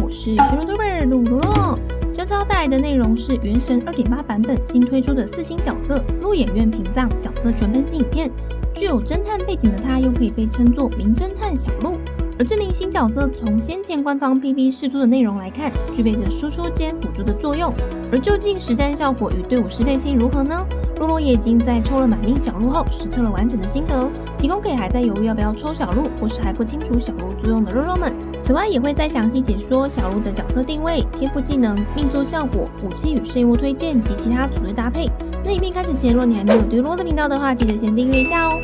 我是学YouTuber鲁罗。这次要带来的内容是《原神 2.8 版本新推出的4星角色鹿野苑屏藏角色全分析影片。具有侦探背景的他，又可以被称作名侦探小鹿。而这名新角色从先前官方 PV 释出的内容来看，具备着输出兼辅助的作用。而究竟实战效果与队伍适配性如何呢？洛洛也已经在抽了满命小鹿后实测了完整的心得，提供给还在犹豫要不要抽小鹿，或是还不清楚小鹿作用的肉肉们。此外，也会再详细解说小鹿的角色定位、天赋技能、命座效果、武器与圣物推荐及其他组队搭配。那影片开始前，若你还没有对洛的频道的话，记得先订阅一下哦。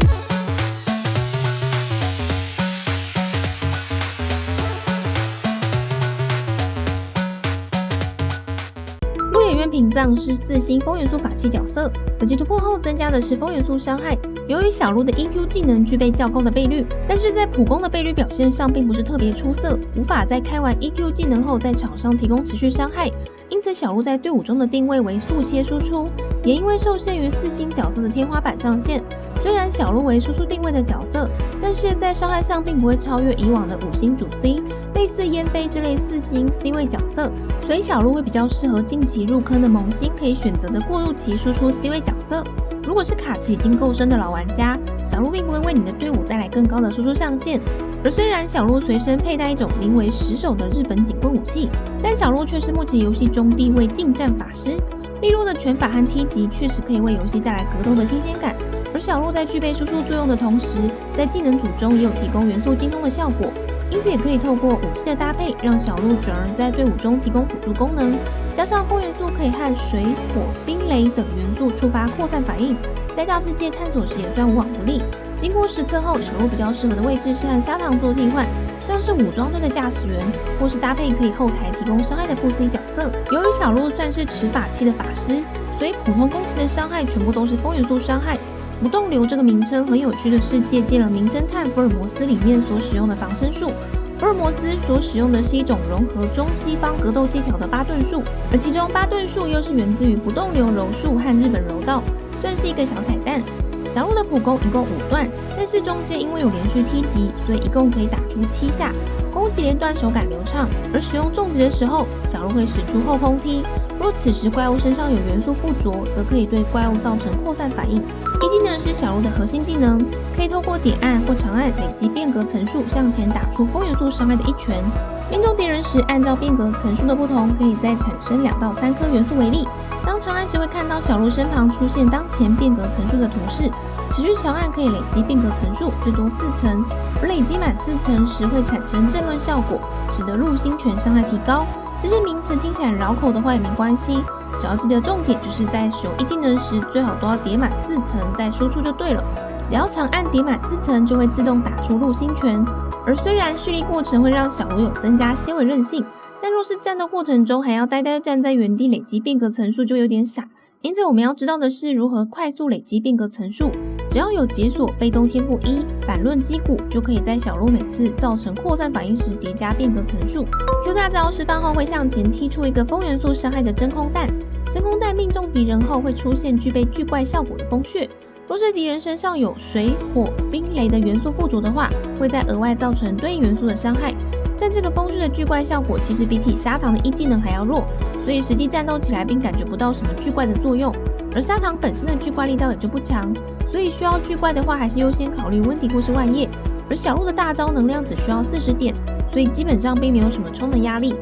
鹿野苑屏藏是4星风元素法器角色，等级突破后增加的是风元素伤害。由于小鹿的 EQ 技能具备较高的倍率，但是在普攻的倍率表现上并不是特别出色，无法在开完 EQ 技能后在场上提供持续伤害。因此小鹿在队伍中的定位为速切输出，也因为受限于4星角色的天花板上限，虽然小鹿为输出定位的角色，但是在伤害上并不会超越以往的5星主 C， 类似燕飞这类4星 C 位角色，所以小鹿会比较适合近期入坑的萌新可以选择的过渡期输出 C 位角色。如果是卡池已经够深的老玩家，小鹿并不会为你的队伍带来更高的输出上限。而虽然小鹿随身佩戴一种名为石手的日本警棍武器，但小鹿却是目前游戏中第一位近战法师。利落的拳法和踢击确实可以为游戏带来格斗的新鲜感。而小鹿在具备输出作用的同时，在技能组中也有提供元素精通的效果，因此也可以透过武器的搭配，让小鹿转而在队伍中提供辅助功能。加上风元素可以和水、火、冰、雷等元素触发扩散反应，在大世界探索时也算无往不利。经过实测后，小鹿比较适合的位置是和砂糖做替换，像是武装队的驾驶员，或是搭配可以后台提供伤害的副 C 角色。由于小鹿算是持法器的法师，所以普通攻击的伤害全部都是风元素伤害。不动流这个名称很有趣的是借鉴了名侦探福尔摩斯里面所使用的防身术。福尔摩斯所使用的是一种融合中西方格斗技巧的巴顿术，而其中巴顿术又是源自于不动流柔术和日本柔道，算是一个小彩蛋。小鹿的普攻一共5段，但是中间因为有连续踢击，所以一共可以打出7下，攻击连段手感流畅。而使用重击的时候，小鹿会使出后空踢，若此时怪物身上有元素附着，则可以对怪物造成扩散反应。一技能是小鹿的核心技能，可以透过点按或长按累积变革层数向前打出风元素伤害的一拳。命中敌人时，按照变革层数的不同，可以再产生2到3颗元素为例。当长按时会看到小鹿身旁出现当前变革层数的图示，持续长按可以累积变革层数最多4层，而累积满4层时会产生正论效果，使得鹿星拳伤害提高。这些名词听起来绕口的话也没关系，只要记得重点就是在使用一技能时，最好都要叠满4层再输出就对了。只要长按叠满4层，就会自动打出鹿星拳。而虽然蓄力过程会让小鹿有增加些微韧性，但若是战斗过程中还要呆呆站在原地累积变革层数，就有点傻。因此我们要知道的是如何快速累积变革层数。只要有解锁被动天赋1反论击鼓，就可以在小鹿每次造成扩散反应时叠加变革层数。Q 大招释放后会向前踢出一个风元素伤害的真空弹，真空弹命中敌人后会出现具备巨怪效果的风穴。若是敌人身上有水、火、冰、雷的元素附着的话，会再额外造成对应元素的伤害。但这个风穴的巨怪效果其实比起砂糖的一技能还要弱，所以实际战斗起来并感觉不到什么巨怪的作用。而砂糖本身的巨怪力道也就不强，所以需要巨怪的话还是优先考虑温迪或是万叶。而小鹿的大招能量只需要40点，所以基本上并没有什么冲的压力。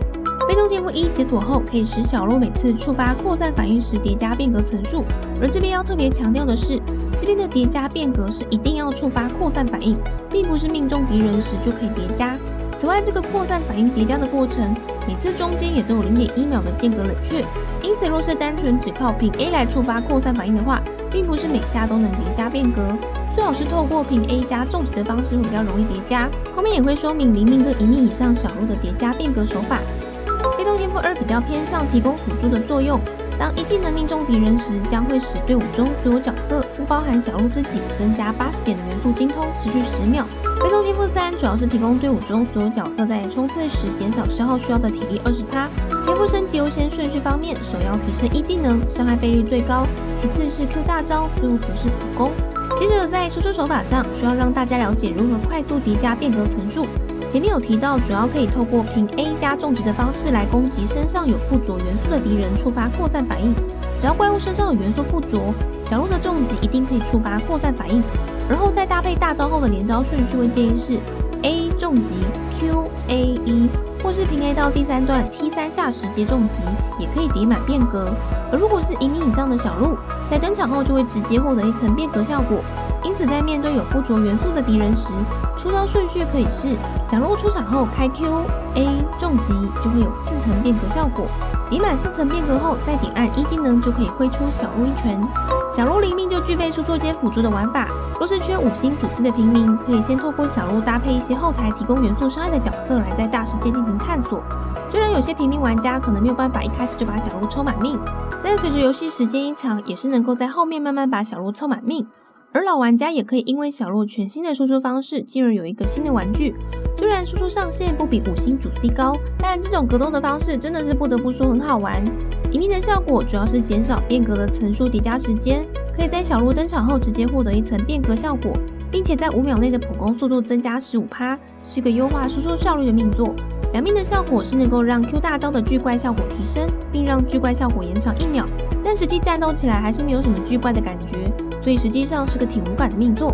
被动天赋1解锁后，可以使小鹿每次触发扩散反应时叠加变革层数。而这边要特别强调的是，这边的叠加变革是一定要触发扩散反应，并不是命中敌人时就可以叠加。此外，这个扩散反应叠加的过程，每次中间也都有0.1秒的间隔冷却，因此若是单纯只靠平 A 来触发扩散反应的话，并不是每下都能叠加变革，最好是透过平 A 加重击的方式会比较容易叠加。后面也会说明0命跟1命以上小鹿的叠加变革手法。被动天赋2比较偏向提供辅助的作用，当一技能命中敌人时，将会使队伍中所有角色，不包含小鹿自己，增加80点的元素精通，持续10秒。被动天赋3主要是提供队伍中所有角色在冲刺时减少消耗需要的体力20%。天赋升级优先顺序方面，首要提升一技能，伤害倍率最高，其次是 Q 大招，最后则是普攻。接着在输出手法上，需要让大家了解如何快速叠加变革层数。前面有提到，主要可以透过凭 A 加重击的方式来攻击身上有附着元素的敌人，触发扩散反应。只要怪物身上有元素附着，小鹿的重击一定可以触发扩散反应。而后再搭配大招后的连招顺序，会建议是 A 重击 Q A 1，或是平 A 到第3段 T3下时接重击，也可以叠满变革。而如果是1米以上的小鹿，在登场后就会直接获得一层变革效果。因此在面对有附着元素的敌人时，出招顺序可以是小鹿出场后开 Q A 重击，就会有4层变革效果。叠满4层变革后，再点按1技能就可以挥出小鹿一拳。小鹿灵命就具备输出兼辅助的玩法。若是缺5星主 C 的平民，可以先透过小鹿搭配一些后台提供元素伤害的角色来在大世界进行探索。虽然有些平民玩家可能没有办法一开始就把小鹿抽满命，但随着游戏时间一长，也是能够在后面慢慢把小鹿凑满命。而老玩家也可以因为小鹿全新的输出方式，进而有一个新的玩具。虽然输出上限不比5星主 C 高，但这种格斗的方式真的是不得不说很好玩。隐秘的效果主要是减少变革的层数叠加时间，可以在小鹿登场后直接获得一层变革效果，并且在5秒内的普攻速度增加 15%， 是个优化输出效率的命作。两命的效果是能够让 Q 大招的巨怪效果提升，并让巨怪效果延长1秒，但实际战斗起来还是没有什么巨怪的感觉，所以实际上是个挺无感的命作。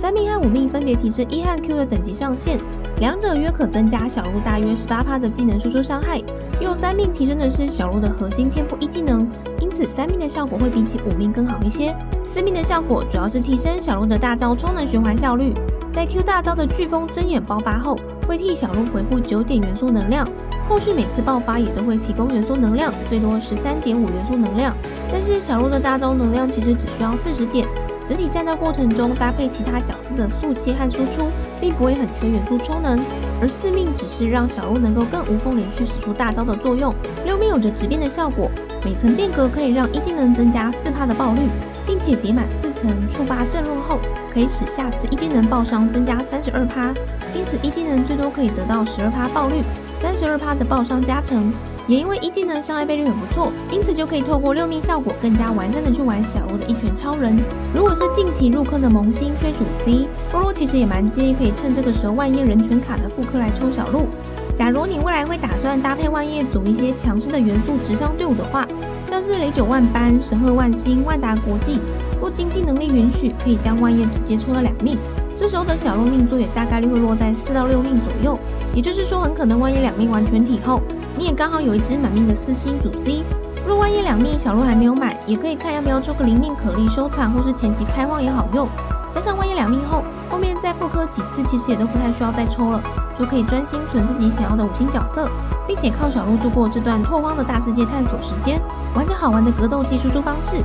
3命和5命分别提升E和 Q 的等级上限，两者约可增加小鹿大约 18% 的技能输出伤害。又3命提升的是小鹿的核心天赋1技能，因此3命的效果会比起5命更好一些。4命的效果主要是提升小鹿的大招充能循环效率，在 Q 大招的飓风睁眼爆发后，会替小鹿回复9点元素能量，后续每次爆发也都会提供元素能量，最多 13.5 元素能量。但是小鹿的大招能量其实只需要40点，整体战斗过程中搭配其他角色的速切和输出，并不会很缺元素充能。而4命只是让小鹿能够更无缝连续使出大招的作用。6命有着质变的效果，每层变革可以让1技能增加 4% 的爆率，并且叠满4层触发震落后，可以使下次1技能爆伤增加 32%， 因此1技能最多可以得到 12% 爆率， 32% 的爆伤加成。也因为1技能伤害倍率很不错，因此就可以透过6命效果更加完善的去玩小鹿的一拳超人。如果是近期入坑的萌新缺主 C， 洛洛其实也蛮建议可以趁这个时候万叶人权卡的复刻来抽小鹿。假如你未来会打算搭配万叶组一些强势的元素直上队伍的话，像是雷九万般、神鹤万星、万达国际，若经济能力允许，可以将万叶直接抽了2命。这时候的小鹿命座也大概率会落在4到6命左右，也就是说很可能万叶2命完全体后，你也刚好有一只满命的4星主 C。若万叶2命小鹿还没有满，也可以看要不要抽个0命可力收藏，或是前期开荒也好用。加上万叶2命后，后面再复刻几次其实也都不太需要再抽了，就可以专心存自己想要的5星角色，并且靠小鹿度过这段拓荒的大世界探索时间，玩着好玩的格斗技输出方式。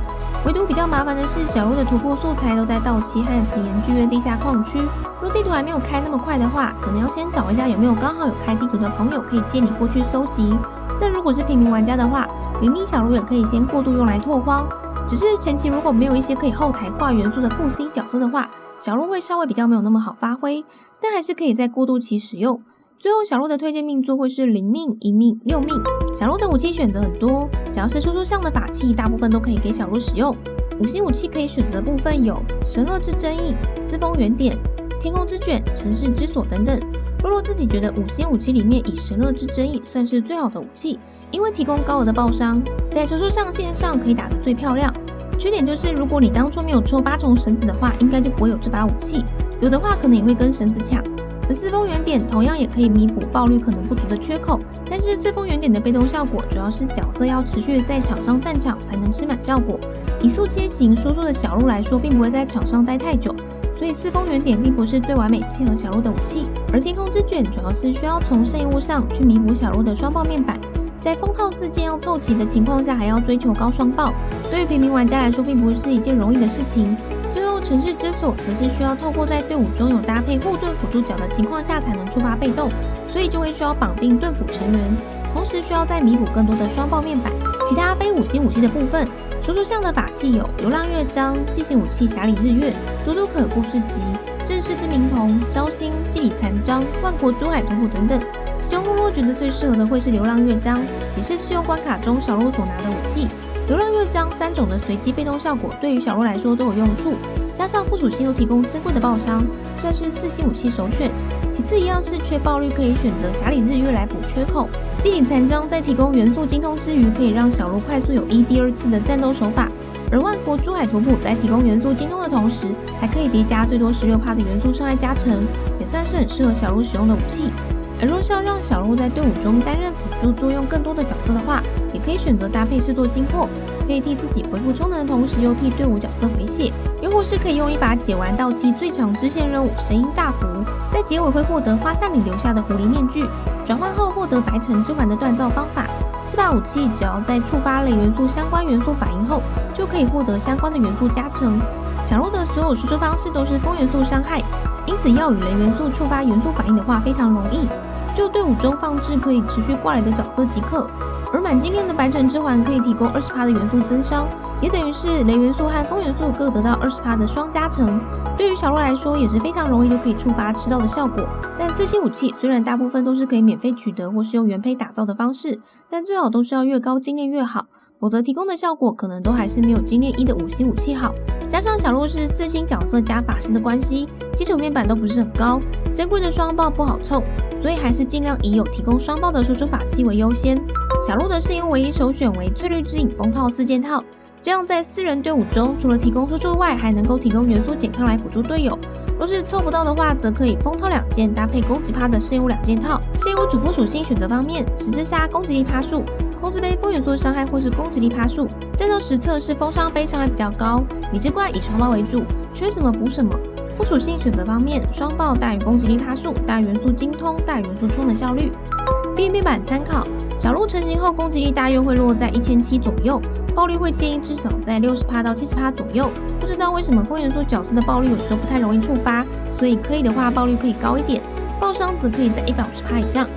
唯独比较麻烦的是，小鹿的突破素材都在道奇和紫岩剧院地下矿区。若地图还没有开那么快的话，可能要先找一下有没有刚好有开地图的朋友可以借你过去搜集。但如果是平民玩家的话，0命小鹿也可以先过渡用来拓荒。只是前期如果没有一些可以后台挂元素的副 C 角色的话，小鹿会稍微比较没有那么好发挥，但还是可以在过渡期使用。最后小鹿的推荐命座会是0命、1命、6命。小鹿的武器选择很多，只要是输出项的法器，大部分都可以给小鹿使用。5星武器可以选择的部分有神乐之争议、四风原点、天空之卷、城市之锁等等。洛洛自己觉得5星武器里面以神乐之争议算是最好的武器，因为提供高额的爆伤，在输出上限上可以打得最漂亮。缺点就是如果你当初没有抽8重绳子的话，应该就不会有这把武器，有的话可能也会跟绳子抢。而四风原点同样也可以弥补爆率可能不足的缺口，但是四风原点的被动效果主要是角色要持续在场上战场才能吃满效果。以速切型输出的小鹿来说，并不会在场上待太久，所以四风原点并不是最完美契合小鹿的武器。而天空之卷主要是需要从圣遗物上去弥补小鹿的双爆面板，在封套4件要凑齐的情况下，还要追求高双爆，对于平民玩家来说并不是一件容易的事情。最后城市之锁则是需要透过在队伍中有搭配护盾辅助角的情况下才能触发被动，所以就会需要绑定盾辅成员，同时需要再弥补更多的双爆面板。其他非5星武器的部分，输出项的法器有流浪乐章、祭行武器侠里日月、多多可故事集、正式之名童、招星、祭礼残章、万国珠海图谱等等。其中洛洛觉得最适合的会是流浪乐章，也是试用关卡中小鹿所拿的武器。流浪乐章3种的随机被动效果对于小鹿来说都有用处，加上附属性又提供珍贵的爆伤，算是4星武器首选。其次一样是缺爆率，可以选择霞里日月来补缺口。机灵残章在提供元素精通之余，可以让小鹿快速有第二次的战斗手法。而万国珠海图谱在提供元素精通的同时，还可以叠加最多16%的元素伤害加成，也算是很适合小鹿使用的武器。而若是要让小鹿在队伍中担任辅助作用更多的角色的话，也可以选择搭配视作精魄，可以替自己恢复充能的同时，又替队伍角色回血。又或是可以用一把解完到期最长支线任务神鹰大符，在结尾会获得花散里留下的狐狸面具，转换后获得白橙之环的锻造方法。这把武器只要在触发雷元素相关元素反应后，就可以获得相关的元素加成。小鹿的所有输出方式都是风元素伤害，因此要与雷元素触发元素反应的话非常容易，就队伍中放置可以持续挂雷的角色即可。而满精炼的白橙之环可以提供20%的元素增伤，也等于是雷元素和风元素各得到20%的双加成。对于小鹿来说也是非常容易就可以触发吃到的效果。但4星武器虽然大部分都是可以免费取得或是用原胚打造的方式，但最好都是要越高精炼越好，否则提供的效果可能都还是没有精炼1的5星武器好。加上小鹿是4星角色加法师的关系，基础面板都不是很高，珍贵的双爆不好凑，所以还是尽量以有提供双爆的输出法器为优先。小鹿的适应唯一首选为翠绿之影风套4件套，这样在4人队伍中，除了提供输出外，还能够提供元素减抗来辅助队友。若是凑不到的话，则可以风套2件搭配攻击趴的圣物2件套。圣物主副属性选择方面，十字杀攻击力趴数，控制杯风元素伤害或是攻击力趴数。战斗实测是风伤杯伤害比较高，理智怪以双爆为主，缺什么补什么。副属性选择方面，双爆大于攻击力趴数，大于元素精通，大于元素充能效率。BNB 版参考，小鹿成型后攻击力大约会落在1700左右，爆率会建议至少在60%到70%左右。不知道为什么风元素角色的爆率有时候不太容易触发，所以可以的话爆率可以高一点，爆伤则可以在150%以上。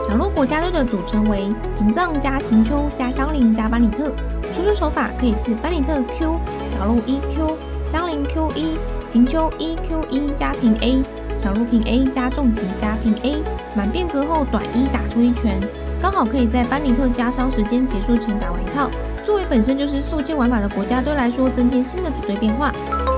小鹿国家队的组成为屏障加行丘加香菱加班里特，输出手法可以是班里特 Q、小鹿 1Q、香菱 Q1、行丘 1Q1 加平 A、小鹿平 A 加重击加平 A， 满变革后短1打出1拳，刚好可以在班里特加伤时间结束前打完一套。作为本身就是速建玩法的国家队来说，增添新的组队变化。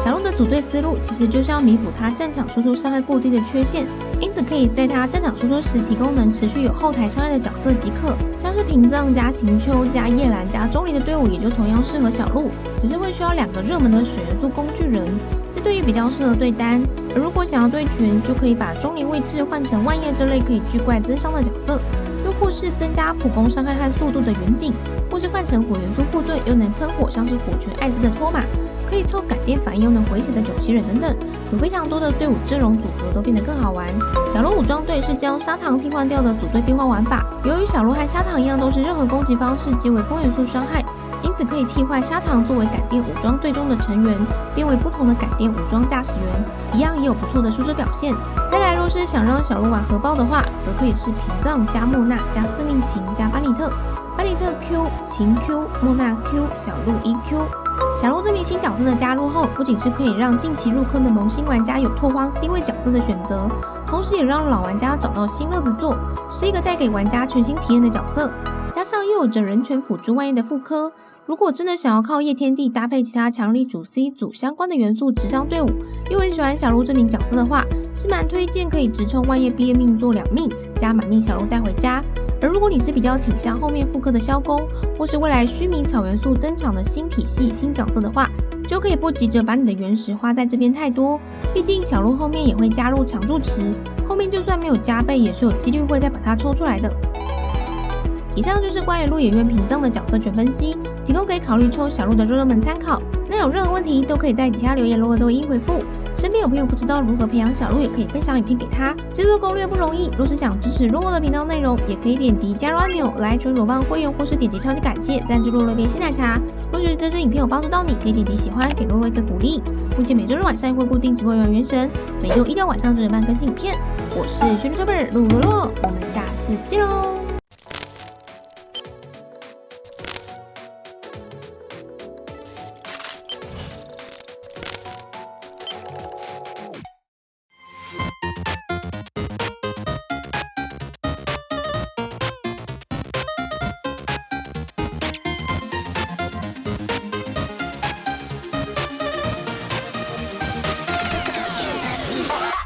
小鹿的组队思路其实就是要弥补他战场输出伤害过低的缺陷，因此可以在他战场输出时提供能持续有后台伤害的角色即可，像是屏障加行丘加叶兰加钟离的队伍也就同样适合小鹿，只是会需要2个热门的水元素工具人，这对于比较适合对单。而如果想要对群，就可以把钟离位置换成万叶这类可以聚怪增伤的角色，又或是增加普攻伤害和速度的远景，或是换成火元素护盾又能喷火像是火拳艾兹的托马，可以凑改电反应又能回血的97人等等，有非常多的队伍阵容组合都变得更好玩。小鹿武装队是将砂糖替换掉的组队变换玩法，由于小鹿和砂糖一样都是任何攻击方式皆为风元素伤害，因此可以替换砂糖作为改电武装队中的成员，变为不同的改电武装驾驶员，一样也有不错的输出表现。再来，若是想让小鹿玩核爆的话，则可以是屏障加莫娜加司命琴加班里特，班里特 Q、琴 Q、莫娜 Q、小鹿 1Q。小鹿这名新角色的加入后，不仅是可以让近期入坑的萌新玩家有拓荒 C 位角色的选择，同时也让老玩家找到新乐子做，是一个带给玩家全新体验的角色。加上又有着人权辅助万叶的副科，如果真的想要靠夜天地搭配其他强力主 C 组相关的元素直上队伍，又很喜欢小鹿这名角色的话，是蛮推荐可以直冲万叶毕业命做2命加满命小鹿带回家。而如果你是比较倾向后面复刻的萧公，或是未来须弥草元素登场的新体系新角色的话，就可以不急着把你的原石花在这边太多，毕竟小鹿后面也会加入常驻池，后面就算没有加倍，也是有几率会再把它抽出来的。以上就是关于鹿野苑屏障的角色全分析，提供给考虑抽小鹿的肉肉们参考。那有任何问题都可以在底下留言，罗罗都会一一回复。身边有朋友不知道如何培养小鹿，也可以分享影片给他。制作攻略不容易，若是想支持罗罗的频道内容，也可以点击加入按钮来求裸棒会员，或是点击超级感谢赞助罗罗一杯鲜奶茶。若是这支影片有帮助到你，可以点击喜欢给罗罗一个鼓励。目前每周日晚上会固定直播原神，每周一到晚上9点半更新影片。我是学 YouTuber 陆罗罗，我们下次见喽。